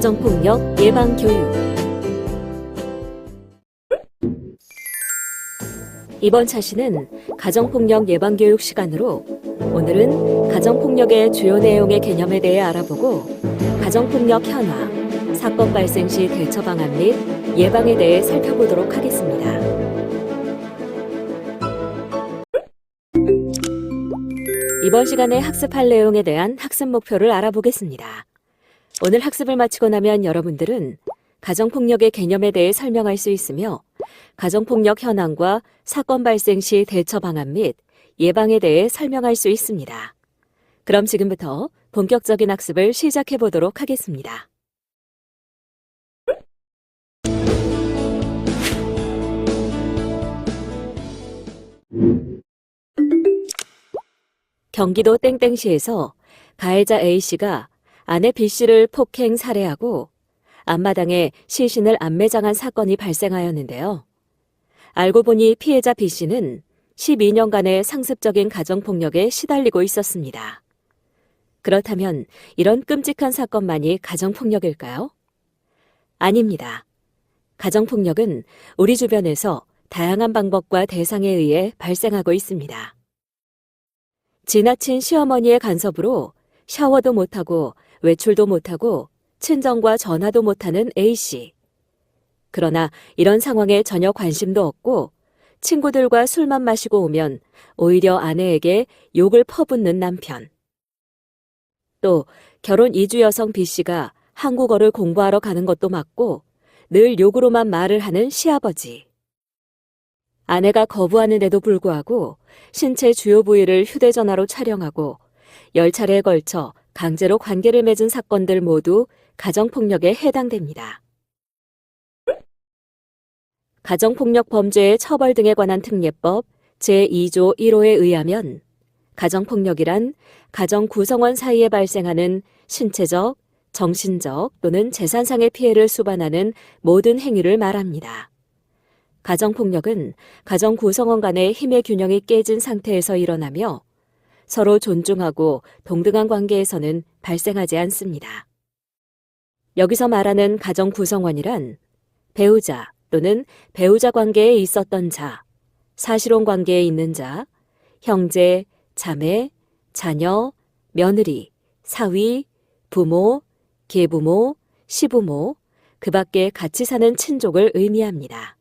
가정폭력 예방교육. 이번 차시는 가정폭력 예방교육 시간으로 오늘은 가정폭력의 주요 내용의 개념에 대해 알아보고 가정폭력 현황, 사건 발생 시 대처 방안 및 예방에 대해 살펴보도록 하겠습니다. 이번 시간에 학습할 내용에 대한 학습 목표를 알아보겠습니다. 오늘 학습을 마치고 나면 여러분들은 가정폭력의 개념에 대해 설명할 수 있으며 가정폭력 현황과 사건 발생 시 대처 방안 및 예방에 대해 설명할 수 있습니다. 그럼 지금부터 본격적인 학습을 시작해 보도록 하겠습니다. 경기도 땡땡시에서 가해자 A씨가 아내 B씨를 폭행 살해하고 앞마당에 시신을 안매장한 사건이 발생하였는데요. 알고 보니 피해자 B씨는 12년간의 상습적인 가정폭력에 시달리고 있었습니다. 그렇다면 이런 끔찍한 사건만이 가정폭력일까요? 아닙니다. 가정폭력은 우리 주변에서 다양한 방법과 대상에 의해 발생하고 있습니다. 지나친 시어머니의 간섭으로 샤워도 못하고 외출도 못하고 친정과 전화도 못하는 A씨. 그러나 이런 상황에 전혀 관심도 없고 친구들과 술만 마시고 오면 오히려 아내에게 욕을 퍼붓는 남편. 또 결혼 이주 여성 B씨가 한국어를 공부하러 가는 것도 맞고 늘 욕으로만 말을 하는 시아버지. 아내가 거부하는데도 불구하고 신체 주요 부위를 휴대전화로 촬영하고 10차례에 걸쳐 강제로 관계를 맺은 사건들 모두 가정폭력에 해당됩니다. 가정폭력 범죄의 처벌 등에 관한 특례법 제2조 1호에 의하면 가정폭력이란 가정 구성원 사이에 발생하는 신체적, 정신적 또는 재산상의 피해를 수반하는 모든 행위를 말합니다. 가정폭력은 가정 구성원 간의 힘의 균형이 깨진 상태에서 일어나며 서로 존중하고 동등한 관계에서는 발생하지 않습니다. 여기서 말하는 가정 구성원이란 배우자 또는 배우자 관계에 있었던 자, 사실혼 관계에 있는 자, 형제, 자매, 자녀, 며느리, 사위, 부모, 계부모, 시부모, 그 밖에 같이 사는 친족을 의미합니다.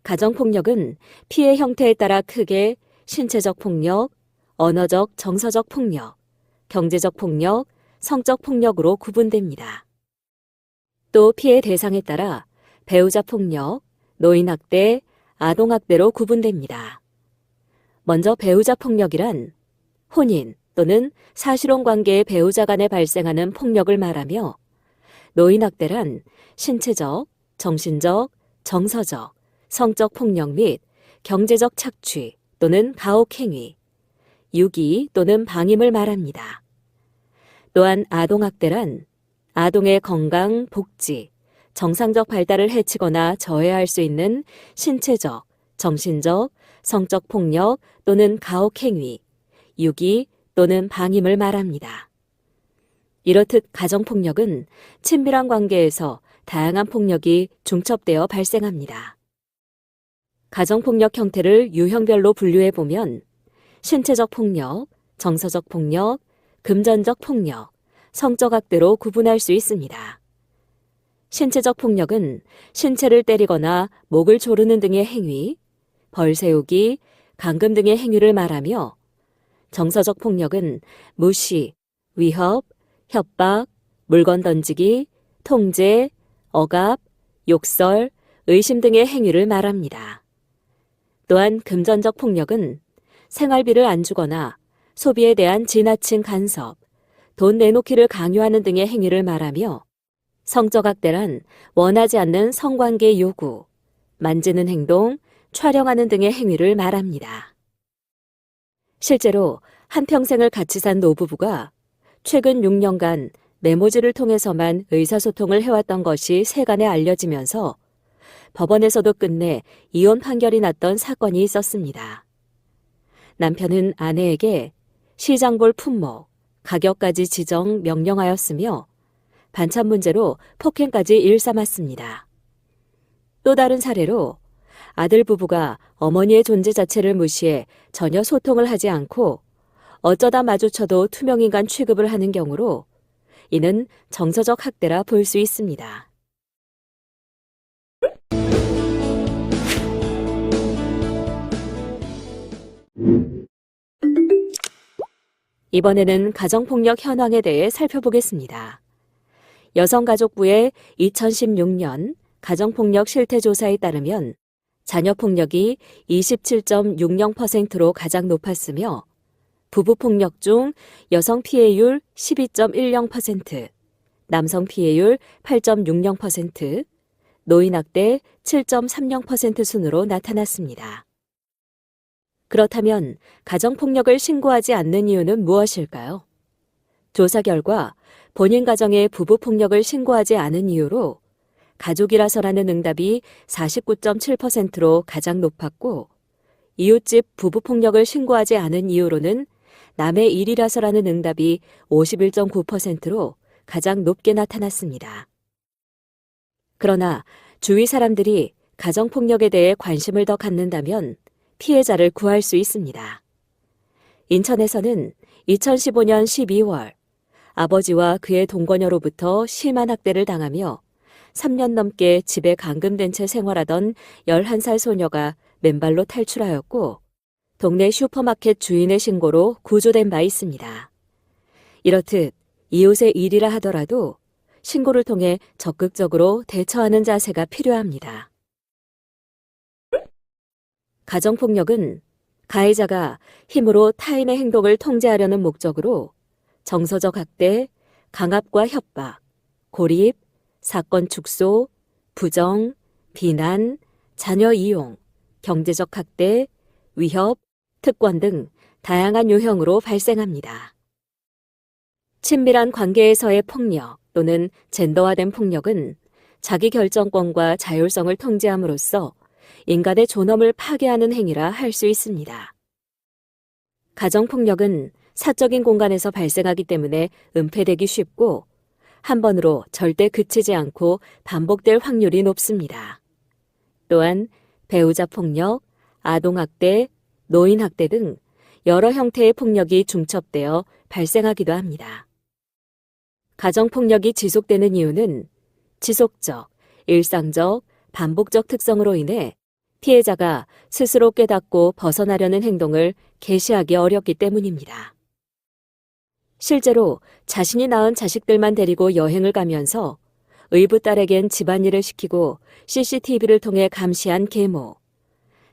가정폭력은 피해 형태에 따라 크게 신체적 폭력, 언어적, 정서적 폭력, 경제적 폭력, 성적 폭력으로 구분됩니다. 또 피해 대상에 따라 배우자 폭력, 노인학대, 아동학대로 구분됩니다. 먼저 배우자 폭력이란 혼인 또는 사실혼 관계의 배우자 간에 발생하는 폭력을 말하며 노인학대란 신체적, 정신적, 정서적, 성적 폭력 및 경제적 착취 또는 가혹행위, 유기 또는 방임을 말합니다. 또한 아동학대란 아동의 건강, 복지, 정상적 발달을 해치거나 저해할 수 있는 신체적, 정신적, 성적 폭력 또는 가혹행위, 유기 또는 방임을 말합니다. 이렇듯 가정폭력은 친밀한 관계에서 다양한 폭력이 중첩되어 발생합니다. 가정폭력 형태를 유형별로 분류해보면 신체적 폭력, 정서적 폭력, 금전적 폭력, 성적 학대로 구분할 수 있습니다. 신체적 폭력은 신체를 때리거나 목을 조르는 등의 행위, 벌 세우기, 감금 등의 행위를 말하며 정서적 폭력은 무시, 위협, 협박, 물건 던지기, 통제, 억압, 욕설, 의심 등의 행위를 말합니다. 또한 금전적 폭력은 생활비를 안 주거나 소비에 대한 지나친 간섭, 돈 내놓기를 강요하는 등의 행위를 말하며 성적 학대란 원하지 않는 성관계 요구, 만지는 행동, 촬영하는 등의 행위를 말합니다. 실제로 한평생을 같이 산 노부부가 최근 6년간 메모지를 통해서만 의사소통을 해왔던 것이 세간에 알려지면서 법원에서도 끝내 이혼 판결이 났던 사건이 있었습니다. 남편은 아내에게 시장볼 품목, 가격까지 지정 명령하였으며 반찬 문제로 폭행까지 일삼았습니다. 또 다른 사례로 아들 부부가 어머니의 존재 자체를 무시해 전혀 소통을 하지 않고 어쩌다 마주쳐도 투명인간 취급을 하는 경우로 이는 정서적 학대라 볼 수 있습니다. 이번에는 가정폭력 현황에 대해 살펴보겠습니다. 여성가족부의 2016년 가정폭력 실태조사에 따르면 자녀폭력이 27.60%로 가장 높았으며 부부폭력 중 여성 피해율 12.10%, 남성 피해율 8.60%, 노인학대 7.30% 순으로 나타났습니다. 그렇다면 가정폭력을 신고하지 않는 이유는 무엇일까요? 조사 결과 본인 가정의 부부폭력을 신고하지 않은 이유로 가족이라서라는 응답이 49.7%로 가장 높았고 이웃집 부부폭력을 신고하지 않은 이유로는 남의 일이라서라는 응답이 51.9%로 가장 높게 나타났습니다. 그러나 주위 사람들이 가정폭력에 대해 관심을 더 갖는다면 피해자를 구할 수 있습니다. 인천에서는 2015년 12월 아버지와 그의 동거녀로부터 심한 학대를 당하며 3년 넘게 집에 감금된 채 생활하던 11살 소녀가 맨발로 탈출하였고 동네 슈퍼마켓 주인의 신고로 구조된 바 있습니다. 이렇듯 이웃의 일이라 하더라도 신고를 통해 적극적으로 대처하는 자세가 필요합니다. 가정폭력은 가해자가 힘으로 타인의 행동을 통제하려는 목적으로 정서적 학대, 강압과 협박, 고립, 사건 축소, 부정, 비난, 자녀 이용, 경제적 학대, 위협, 특권 등 다양한 유형으로 발생합니다. 친밀한 관계에서의 폭력 또는 젠더화된 폭력은 자기 결정권과 자율성을 통제함으로써 인간의 존엄을 파괴하는 행위라 할 수 있습니다. 가정폭력은 사적인 공간에서 발생하기 때문에 은폐되기 쉽고 한 번으로 절대 그치지 않고 반복될 확률이 높습니다. 또한 배우자 폭력, 아동학대, 노인학대 등 여러 형태의 폭력이 중첩되어 발생하기도 합니다. 가정폭력이 지속되는 이유는 지속적, 일상적, 반복적 특성으로 인해 피해자가 스스로 깨닫고 벗어나려는 행동을 개시하기 어렵기 때문입니다. 실제로 자신이 낳은 자식들만 데리고 여행을 가면서 의붓 딸에겐 집안일을 시키고 CCTV를 통해 감시한 계모,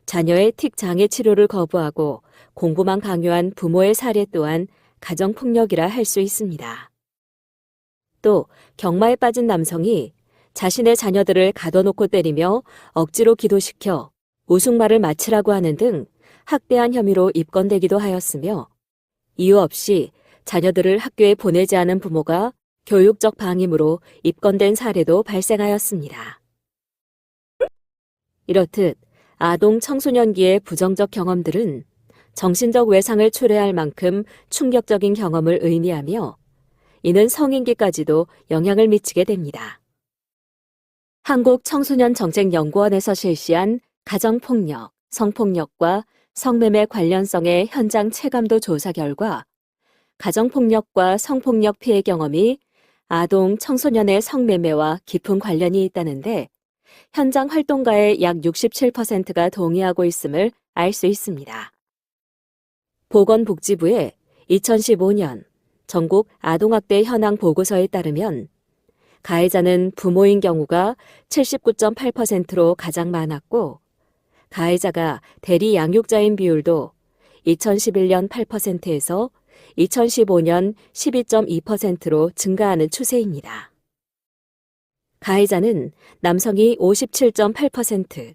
자녀의 틱 장애 치료를 거부하고 공부만 강요한 부모의 사례 또한 가정폭력이라 할 수 있습니다. 또 경마에 빠진 남성이 자신의 자녀들을 가둬놓고 때리며 억지로 기도시켜 우승말을 마치라고 하는 등 학대한 혐의로 입건되기도 하였으며 이유 없이 자녀들을 학교에 보내지 않은 부모가 교육적 방임으로 입건된 사례도 발생하였습니다. 이렇듯 아동 청소년기의 부정적 경험들은 정신적 외상을 초래할 만큼 충격적인 경험을 의미하며 이는 성인기까지도 영향을 미치게 됩니다. 한국청소년정책연구원에서 실시한 가정폭력, 성폭력과 성매매 관련성의 현장 체감도 조사 결과 가정폭력과 성폭력 피해 경험이 아동, 청소년의 성매매와 깊은 관련이 있다는데 현장 활동가의 약 67%가 동의하고 있음을 알 수 있습니다. 보건복지부의 2015년 전국 아동학대 현황 보고서에 따르면 가해자는 부모인 경우가 79.8%로 가장 많았고 가해자가 대리 양육자인 비율도 2011년 8%에서 2015년 12.2%로 증가하는 추세입니다. 가해자는 남성이 57.8%,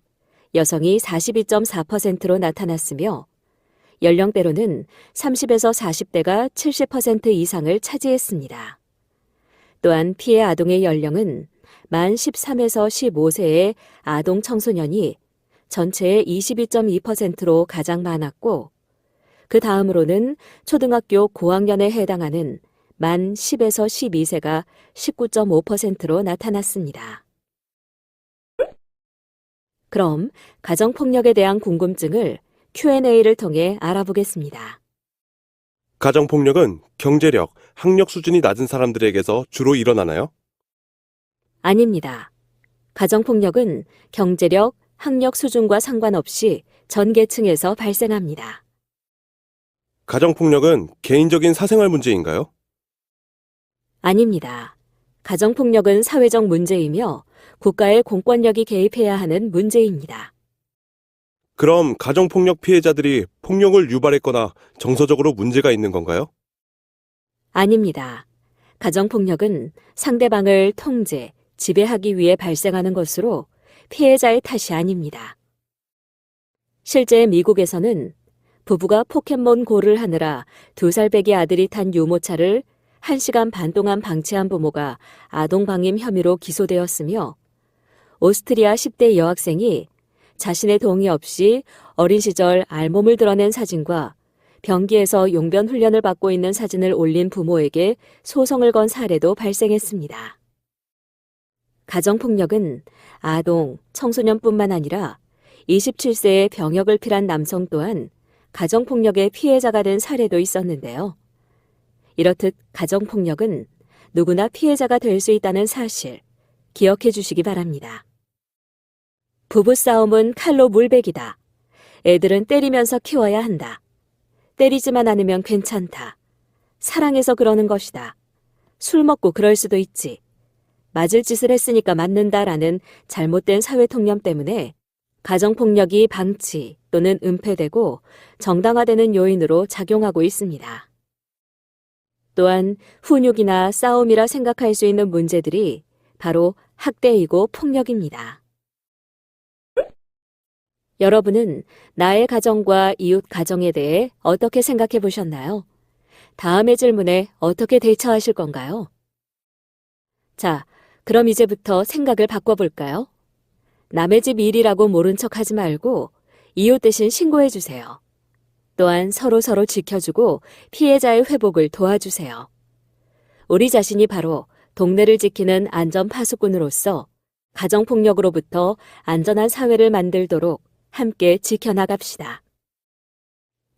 여성이 42.4%로 나타났으며 연령대로는 30에서 40대가 70% 이상을 차지했습니다. 또한 피해 아동의 연령은 만 13에서 15세의 아동 청소년이 전체의 22.2%로 가장 많았고 그 다음으로는 초등학교 고학년에 해당하는 만 10에서 12세가 19.5%로 나타났습니다. 그럼 가정폭력에 대한 궁금증을 Q&A를 통해 알아보겠습니다. 가정폭력은 경제력, 학력 수준이 낮은 사람들에게서 주로 일어나나요? 아닙니다. 가정폭력은 경제력, 학력 수준과 상관없이 전 계층에서 발생합니다. 가정폭력은 개인적인 사생활 문제인가요? 아닙니다. 가정폭력은 사회적 문제이며 국가의 공권력이 개입해야 하는 문제입니다. 그럼 가정폭력 피해자들이 폭력을 유발했거나 정서적으로 문제가 있는 건가요? 아닙니다. 가정폭력은 상대방을 통제, 지배하기 위해 발생하는 것으로 피해자의 탓이 아닙니다. 실제 미국에서는 부부가 포켓몬고를 하느라 2살배기 아들이 탄 유모차를 1시간 반 동안 방치한 부모가 아동방임 혐의로 기소되었으며 오스트리아 10대 여학생이 자신의 동의 없이 어린 시절 알몸을 드러낸 사진과 변기에서 용변 훈련을 받고 있는 사진을 올린 부모에게 소송을 건 사례도 발생했습니다. 가정폭력은 아동, 청소년뿐만 아니라 27세의 병역을 필한 남성 또한 가정폭력의 피해자가 된 사례도 있었는데요. 이렇듯 가정폭력은 누구나 피해자가 될 수 있다는 사실 기억해 주시기 바랍니다. 부부싸움은 칼로 물베기다. 애들은 때리면서 키워야 한다. 때리지만 않으면 괜찮다. 사랑해서 그러는 것이다. 술 먹고 그럴 수도 있지. 맞을 짓을 했으니까 맞는다라는 잘못된 사회통념 때문에 가정폭력이 방치 또는 은폐되고 정당화되는 요인으로 작용하고 있습니다. 또한 훈육이나 싸움이라 생각할 수 있는 문제들이 바로 학대이고 폭력입니다. 여러분은 나의 가정과 이웃 가정에 대해 어떻게 생각해 보셨나요? 다음의 질문에 어떻게 대처하실 건가요? 자, 그럼 이제부터 생각을 바꿔볼까요? 남의 집 일이라고 모른 척 하지 말고 이웃 대신 신고해 주세요. 또한 서로 지켜주고 피해자의 회복을 도와주세요. 우리 자신이 바로 동네를 지키는 안전 파수꾼으로서 가정폭력으로부터 안전한 사회를 만들도록 함께 지켜나갑시다.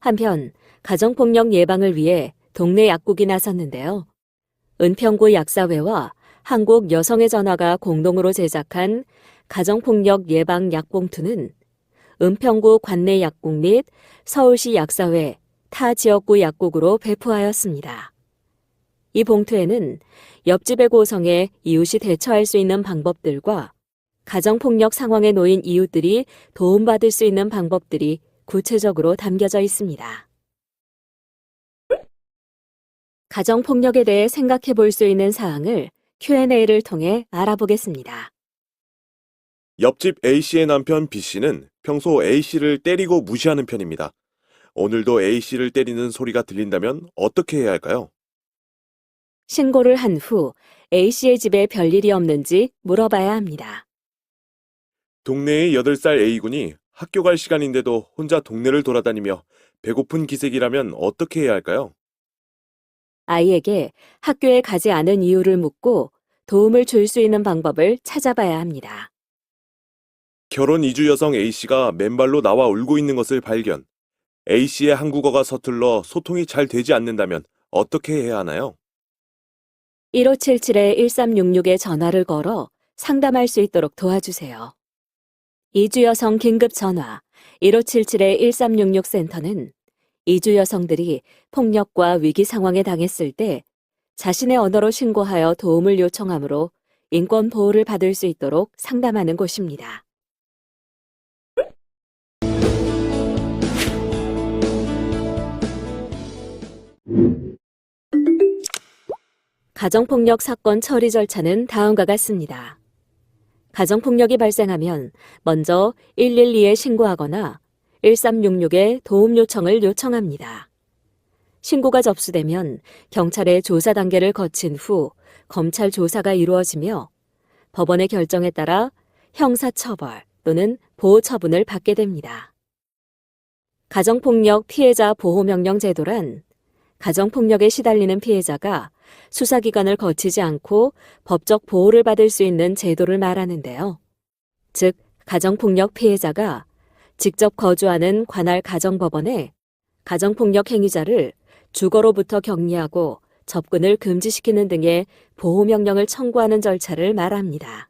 한편 가정폭력 예방을 위해 동네 약국이 나섰는데요. 은평구 약사회와 한국 여성의 전화가 공동으로 제작한 가정폭력 예방 약봉투는 은평구 관내 약국 및 서울시 약사회, 타 지역구 약국으로 배포하였습니다. 이 봉투에는 옆집의 고성에 이웃이 대처할 수 있는 방법들과 가정폭력 상황에 놓인 이웃들이 도움받을 수 있는 방법들이 구체적으로 담겨져 있습니다. 가정폭력에 대해 생각해 볼 수 있는 사항을 Q&A를 통해 알아보겠습니다. 옆집 A씨의 남편 B씨는 평소 A씨를 때리고 무시하는 편입니다. 오늘도 A씨를 때리는 소리가 들린다면 어떻게 해야 할까요? 신고를 한 후 A씨의 집에 별일이 없는지 물어봐야 합니다. 동네의 8살 A군이 학교 갈 시간인데도 혼자 동네를 돌아다니며 배고픈 기색이라면 어떻게 해야 할까요? 아이에게 학교에 가지 않은 이유를 묻고 도움을 줄 수 있는 방법을 찾아봐야 합니다. 결혼 이주 여성 A씨가 맨발로 나와 울고 있는 것을 발견. A씨의 한국어가 서툴러 소통이 잘 되지 않는다면 어떻게 해야 하나요? 1577-1366에 전화를 걸어 상담할 수 있도록 도와주세요. 이주 여성 긴급 전화 1577-1366 센터는 이주 여성들이 폭력과 위기 상황에 당했을 때 자신의 언어로 신고하여 도움을 요청하므로 인권 보호를 받을 수 있도록 상담하는 곳입니다. 가정폭력 사건 처리 절차는 다음과 같습니다. 가정폭력이 발생하면 먼저 112에 신고하거나 1366에 도움 요청을 요청합니다. 신고가 접수되면 경찰의 조사 단계를 거친 후 검찰 조사가 이루어지며 법원의 결정에 따라 형사처벌 또는 보호처분을 받게 됩니다. 가정폭력 피해자 보호명령 제도란 가정폭력에 시달리는 피해자가 수사기관을 거치지 않고 법적 보호를 받을 수 있는 제도를 말하는데요. 즉, 가정폭력 피해자가 직접 거주하는 관할 가정법원에 가정폭력 행위자를 주거로부터 격리하고 접근을 금지시키는 등의 보호명령을 청구하는 절차를 말합니다.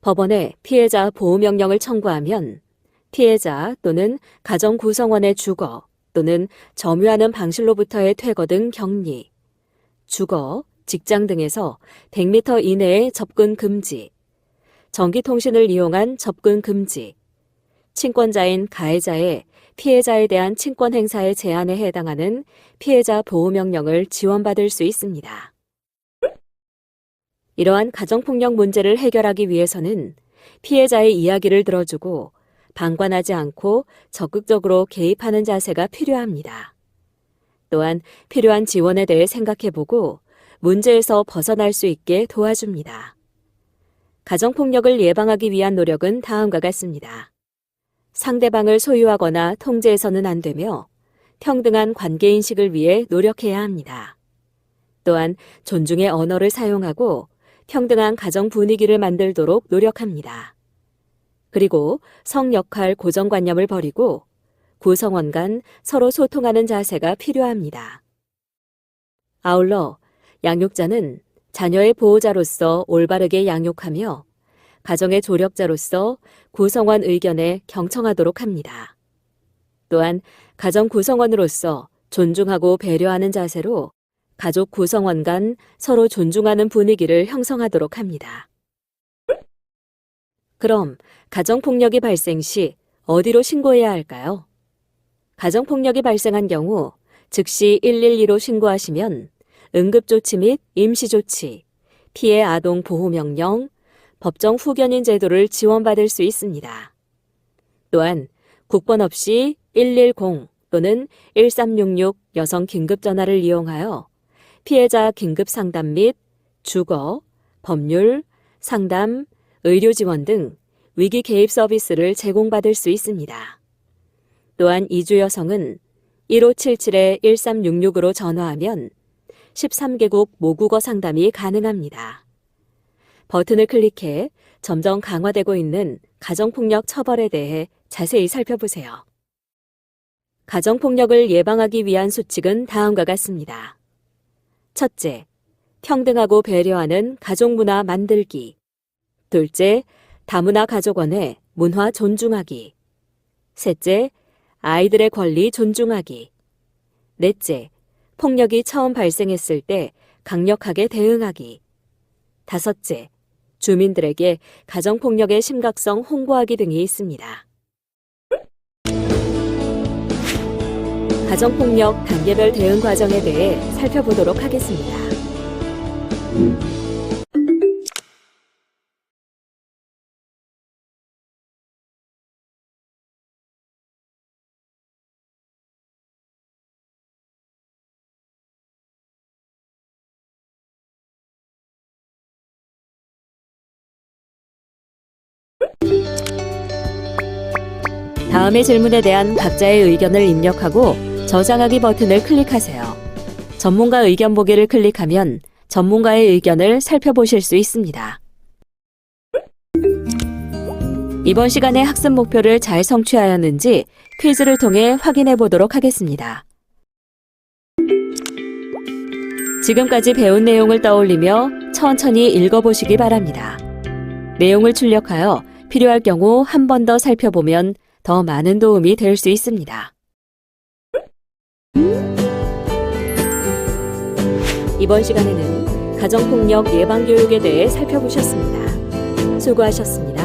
법원에 피해자 보호명령을 청구하면 피해자 또는 가정 구성원의 주거 또는 점유하는 방실로부터의 퇴거 등 격리, 주거, 직장 등에서 100m 이내의 접근 금지, 전기통신을 이용한 접근 금지, 친권자인 가해자의 피해자에 대한 친권 행사의 제한에 해당하는 피해자 보호명령을 지원받을 수 있습니다. 이러한 가정폭력 문제를 해결하기 위해서는 피해자의 이야기를 들어주고 방관하지 않고 적극적으로 개입하는 자세가 필요합니다. 또한 필요한 지원에 대해 생각해보고 문제에서 벗어날 수 있게 도와줍니다. 가정폭력을 예방하기 위한 노력은 다음과 같습니다. 상대방을 소유하거나 통제해서는 안 되며 평등한 관계인식을 위해 노력해야 합니다. 또한 존중의 언어를 사용하고 평등한 가정 분위기를 만들도록 노력합니다. 그리고 성 역할 고정관념을 버리고 구성원 간 서로 소통하는 자세가 필요합니다. 아울러 양육자는 자녀의 보호자로서 올바르게 양육하며 가정의 조력자로서 구성원 의견에 경청하도록 합니다. 또한 가정 구성원으로서 존중하고 배려하는 자세로 가족 구성원 간 서로 존중하는 분위기를 형성하도록 합니다. 그럼 가정폭력이 발생 시 어디로 신고해야 할까요? 가정폭력이 발생한 경우 즉시 112로 신고하시면 응급조치 및 임시조치, 피해 아동 보호명령, 법정 후견인 제도를 지원받을 수 있습니다. 또한 국번 없이 110 또는 1366 여성 긴급전화를 이용하여 피해자 긴급상담 및 주거, 법률, 상담, 의료 지원 등 위기 개입 서비스를 제공받을 수 있습니다. 또한 이주 여성은 1577-1366으로 전화하면 13개국 모국어 상담이 가능합니다. 버튼을 클릭해 점점 강화되고 있는 가정폭력 처벌에 대해 자세히 살펴보세요. 가정폭력을 예방하기 위한 수칙은 다음과 같습니다. 첫째, 평등하고 배려하는 가족문화 만들기. 둘째, 다문화 가족원의 문화 존중하기. 셋째, 아이들의 권리 존중하기. 넷째, 폭력이 처음 발생했을 때 강력하게 대응하기. 다섯째, 주민들에게 가정폭력의 심각성 홍보하기 등이 있습니다. 가정폭력 단계별 대응 과정에 대해 살펴보도록 하겠습니다. 다음의 질문에 대한 각자의 의견을 입력하고 저장하기 버튼을 클릭하세요. 전문가 의견 보기를 클릭하면 전문가의 의견을 살펴보실 수 있습니다. 이번 시간의 학습 목표를 잘 성취하였는지 퀴즈를 통해 확인해 보도록 하겠습니다. 지금까지 배운 내용을 떠올리며 천천히 읽어보시기 바랍니다. 내용을 출력하여 필요할 경우 한 번 더 살펴보면 더 많은 도움이 될 수 있습니다. 이번 시간에는 가정폭력 예방교육에 대해 살펴보셨습니다. 수고하셨습니다.